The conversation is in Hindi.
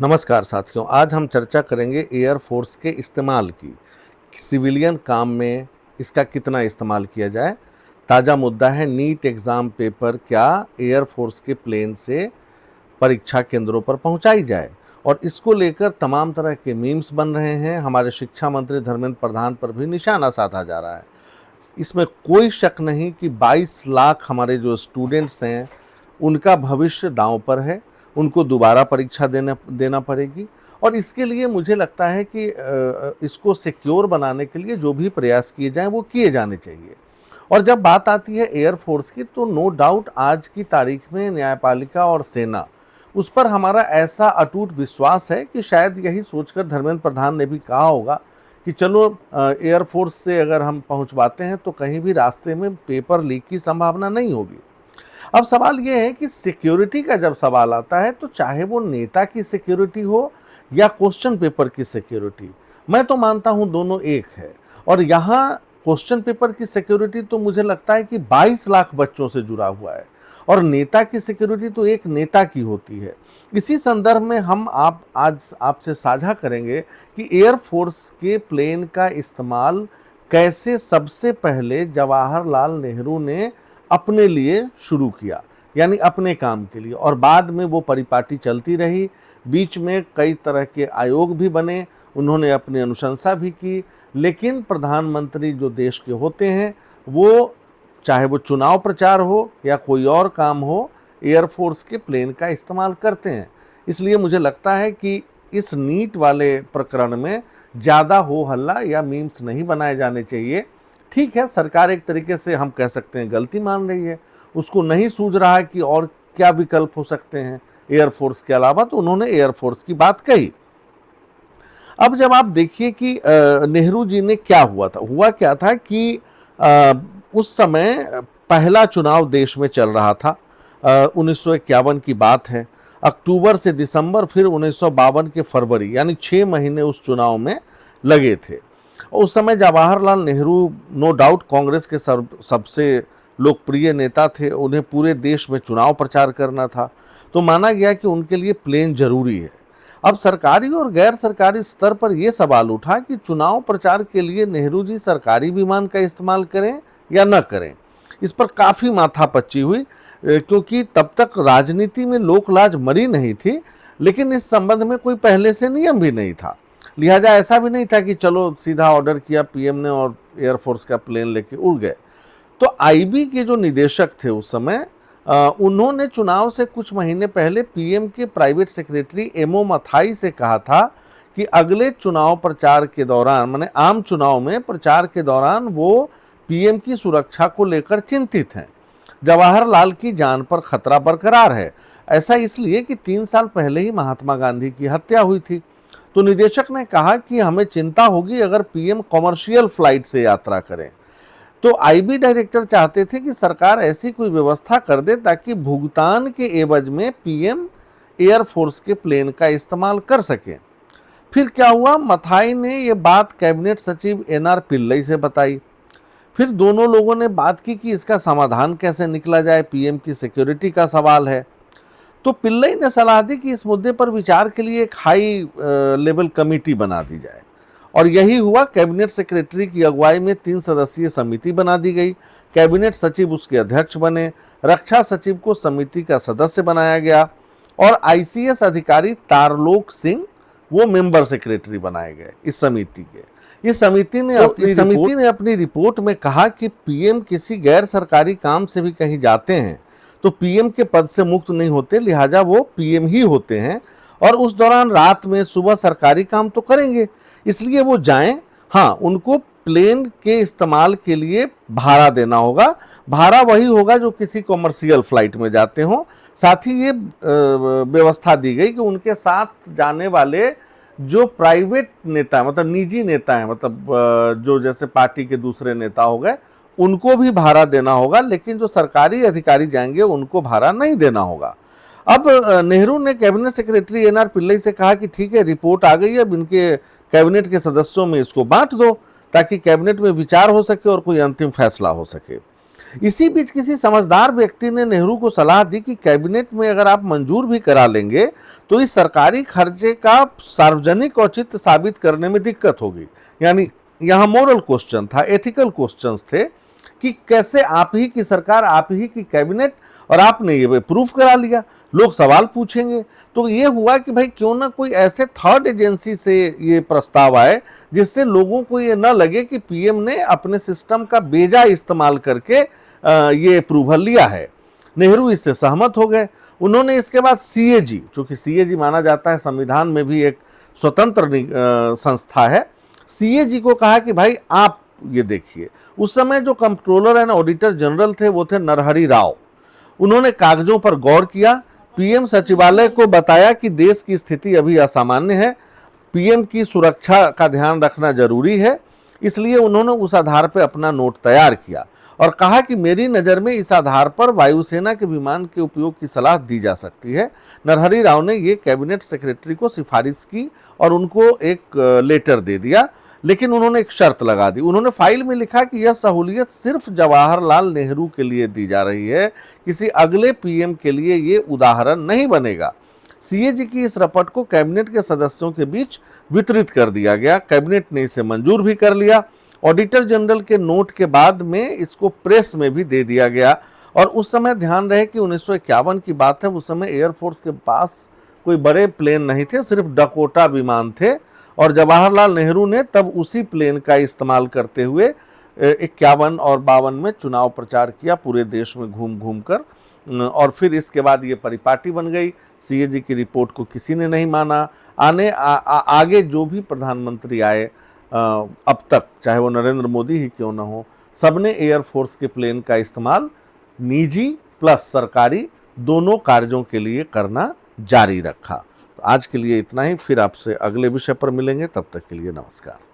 नमस्कार साथियों, आज हम चर्चा करेंगे एयरफोर्स के इस्तेमाल की। सिविलियन काम में इसका कितना इस्तेमाल किया जाए। ताज़ा मुद्दा है नीट एग्ज़ाम पेपर क्या एयरफोर्स के प्लेन से परीक्षा केंद्रों पर पहुंचाई जाए, और इसको लेकर तमाम तरह के मीम्स बन रहे हैं। हमारे शिक्षा मंत्री धर्मेंद्र प्रधान पर भी निशाना साधा जा रहा है। इसमें कोई शक नहीं कि 22 लाख हमारे जो स्टूडेंट्स हैं उनका भविष्य दांव पर है। उनको दोबारा परीक्षा देना पड़ेगी, और इसके लिए मुझे लगता है कि इसको सिक्योर बनाने के लिए जो भी प्रयास किए जाएं वो किए जाने चाहिए। और जब बात आती है एयरफोर्स की, तो नो डाउट आज की तारीख में न्यायपालिका और सेना, उस पर हमारा ऐसा अटूट विश्वास है कि शायद यही सोचकर धर्मेंद्र प्रधान ने भी कहा होगा कि चलो एयरफोर्स से अगर हम पहुंचवाते हैं तो कहीं भी रास्ते में पेपर लीक की संभावना नहीं होगी। अब सवाल यह है कि सिक्योरिटी का जब सवाल आता है तो चाहे वो नेता की सिक्योरिटी हो या क्वेश्चन पेपर की सिक्योरिटी, मैं तो मानता हूं दोनों एक है। और यहाँ क्वेश्चन पेपर की सिक्योरिटी तो मुझे लगता है कि 22 लाख बच्चों से जुड़ा हुआ है, और नेता की सिक्योरिटी तो एक नेता की होती है। इसी संदर्भ में हम आज आपसे साझा करेंगे कि एयरफोर्स के प्लेन का इस्तेमाल कैसे सबसे पहले जवाहरलाल नेहरू ने अपने लिए शुरू किया, यानी अपने काम के लिए, और बाद में वो परिपाटी चलती रही। बीच में कई तरह के आयोग भी बने, उन्होंने अपनी अनुशंसा भी की, लेकिन प्रधानमंत्री जो देश के होते हैं वो, चाहे वो चुनाव प्रचार हो या कोई और काम हो, एयरफोर्स के प्लेन का इस्तेमाल करते हैं। इसलिए मुझे लगता है कि इस नीट वाले प्रकरण में ज़्यादा हो हल्ला या मीम्स नहीं बनाए जाने चाहिए। ठीक है, सरकार एक तरीके से हम कह सकते हैं गलती मान रही है, उसको नहीं सूझ रहा है कि और क्या विकल्प हो सकते हैं एयरफोर्स के अलावा, तो उन्होंने एयरफोर्स की बात कही। अब जब आप देखिए कि नेहरू जी ने क्या हुआ क्या था कि उस समय पहला चुनाव देश में चल रहा था। 1951 की बात है। अक्टूबर से दिसंबर, फिर 1952 के फरवरी, यानी 6 महीने उस चुनाव में लगे थे। उस समय जवाहरलाल नेहरू नो डाउट कांग्रेस के सबसे लोकप्रिय नेता थे। उन्हें पूरे देश में चुनाव प्रचार करना था, तो माना गया कि उनके लिए प्लेन जरूरी है। अब सरकारी और गैर सरकारी स्तर पर यह सवाल उठा कि चुनाव प्रचार के लिए नेहरू जी सरकारी विमान का इस्तेमाल करें या न करें। इस पर काफ़ी माथापच्ची हुई, क्योंकि तब तक राजनीति में लोकलाज मरी नहीं थी, लेकिन इस संबंध में कोई पहले से नियम भी नहीं था। लिहाजा ऐसा भी नहीं था कि चलो सीधा ऑर्डर किया पीएम ने और एयरफोर्स का प्लेन लेके उड़ गए। तो आईबी के जो निदेशक थे उस समय, उन्होंने चुनाव से कुछ महीने पहले पीएम के प्राइवेट सेक्रेटरी एमओ मथाई से कहा था कि अगले चुनाव प्रचार के दौरान, माने आम चुनाव में प्रचार के दौरान, वो पीएम की सुरक्षा को लेकर चिंतित हैं। जवाहरलाल की जान पर खतरा बरकरार है। ऐसा इसलिए कि 3 साल पहले ही महात्मा गांधी की हत्या हुई थी। तो निदेशक ने कहा कि हमें चिंता होगी अगर पीएम कॉमर्शियल फ्लाइट से यात्रा करें। तो आईबी डायरेक्टर चाहते थे कि सरकार ऐसी कोई व्यवस्था कर दे ताकि भुगतान के एवज में पीएम एयरफोर्स के प्लेन का इस्तेमाल कर सके। फिर क्या हुआ, मथाई ने ये बात कैबिनेट सचिव एनआर पिल्लई से बताई। फिर दोनों लोगों ने बात की कि इसका समाधान कैसे निकला जाए, पीएम की सिक्योरिटी का सवाल है। तो पिल्लई ने सलाह दी कि इस मुद्दे पर विचार के लिए एक हाई लेवल कमेटी बना दी जाए, और यही हुआ। कैबिनेट सेक्रेटरी की अगुवाई में 3 सदस्यीय समिति बना दी गई। कैबिनेट सचिव उसके अध्यक्ष बने, रक्षा सचिव को समिति का सदस्य बनाया गया, और आईसीएस अधिकारी तारलोक सिंह वो मेंबर सेक्रेटरी बनाए गए इस समिति के। इस समिति ने अपनी रिपोर्ट में कहा कि पीएम किसी गैर सरकारी काम से भी कहीं जाते हैं तो पीएम के पद से मुक्त नहीं होते, लिहाजा वो पीएम ही होते हैं, और उस दौरान रात में सुबह सरकारी काम तो करेंगे, इसलिए वो जाएं। हाँ, उनको प्लेन के इस्तेमाल के लिए भाड़ा देना होगा। भाड़ा वही होगा जो किसी कॉमर्शियल फ्लाइट में जाते हों। साथ ही ये व्यवस्था दी गई कि उनके साथ जाने वाले जो प्राइवेट नेता, मतलब निजी नेता हैं, मतलब जो जैसे पार्टी के दूसरे नेता हो गए, उनको भी भाड़ा देना होगा, लेकिन जो सरकारी अधिकारी जाएंगे उनको भाड़ा नहीं देना होगा। अब नेहरू ने कैबिनेट सेक्रेटरी एनआर पिल्लई से कहा कि ठीक है, रिपोर्ट आ गई, अब इनके कैबिनेट के सदस्यों में इसको बांट दो ताकि कैबिनेट में विचार हो सके और कोई अंतिम फैसला हो सके। इसी बीच किसी समझदार व्यक्ति ने नेहरू को सलाह दी कि कैबिनेट में अगर आप मंजूर भी करा लेंगे तो इस सरकारी खर्चे का सार्वजनिक औचित्य साबित करने में दिक्कत होगी। यानी यहाँ मोरल क्वेश्चन था, एथिकल क्वेश्चंस थे कि कैसे आप ही की सरकार, आप ही की कैबिनेट, और आपने ये प्रूफ करा लिया, लोग सवाल पूछेंगे। तो ये हुआ कि भाई क्यों ना कोई ऐसे थर्ड एजेंसी से ये प्रस्ताव आए जिससे लोगों को ये ना लगे कि पीएम ने अपने सिस्टम का बेजा इस्तेमाल करके ये अप्रूवल लिया है। नेहरू इससे सहमत हो गए। उन्होंने इसके बाद सीएजी, चूंकि सीएजी माना जाता है संविधान में भी एक स्वतंत्र संस्था है, सीएजी को कहा कि भाई आप ये देखिए। उस समय जो कंट्रोलर एंड ऑडिटर जनरल थे वो थे नरहरि राव। उन्होंने कागजों पर गौर किया, पीएम सचिवालय को बताया कि देश की स्थिति अभी असामान्य है, पीएम की सुरक्षा का ध्यान रखना जरूरी है, इसलिए उन्होंने उस आधार पर अपना नोट तैयार किया और कहा कि मेरी नज़र में इस आधार पर वायुसेना के विमान के उपयोग की सलाह दी जा सकती है। नरहरि राव ने ये कैबिनेट सेक्रेटरी को सिफारिश की और उनको एक लेटर दे दिया, लेकिन उन्होंने एक शर्त लगा दी। उन्होंने फाइल में लिखा कि यह सहूलियत सिर्फ जवाहरलाल नेहरू के लिए दी जा रही है, किसी अगले पीएम के लिए ये उदाहरण नहीं बनेगा। सीएजी की इस रिपोर्ट को कैबिनेट के सदस्यों के बीच वितरित कर दिया गया। कैबिनेट ने इसे मंजूर भी कर लिया। ऑडिटर जनरल के नोट के बाद में इसको प्रेस में भी दे दिया गया। और उस समय ध्यान रहे कि 1951 की बात है, उस समय एयरफोर्स के पास कोई बड़े प्लेन नहीं थे, सिर्फ डकोटा विमान थे। और जवाहरलाल नेहरू ने तब उसी प्लेन का इस्तेमाल करते हुए 51 और 52 में चुनाव प्रचार किया पूरे देश में घूम घूम कर। और फिर इसके बाद ये परिपाटी बन गई। सीएजी की रिपोर्ट को किसी ने नहीं माना। आगे जो भी प्रधानमंत्री आए अब तक, चाहे वो नरेंद्र मोदी ही क्यों ना हो, सबने एयरफोर्स के प्लेन का इस्तेमाल निजी प्लस सरकारी दोनों कार्यों के लिए करना जारी रखा। तो आज के लिए इतना ही, फिर आपसे अगले विषय पर मिलेंगे। तब तक के लिए नमस्कार।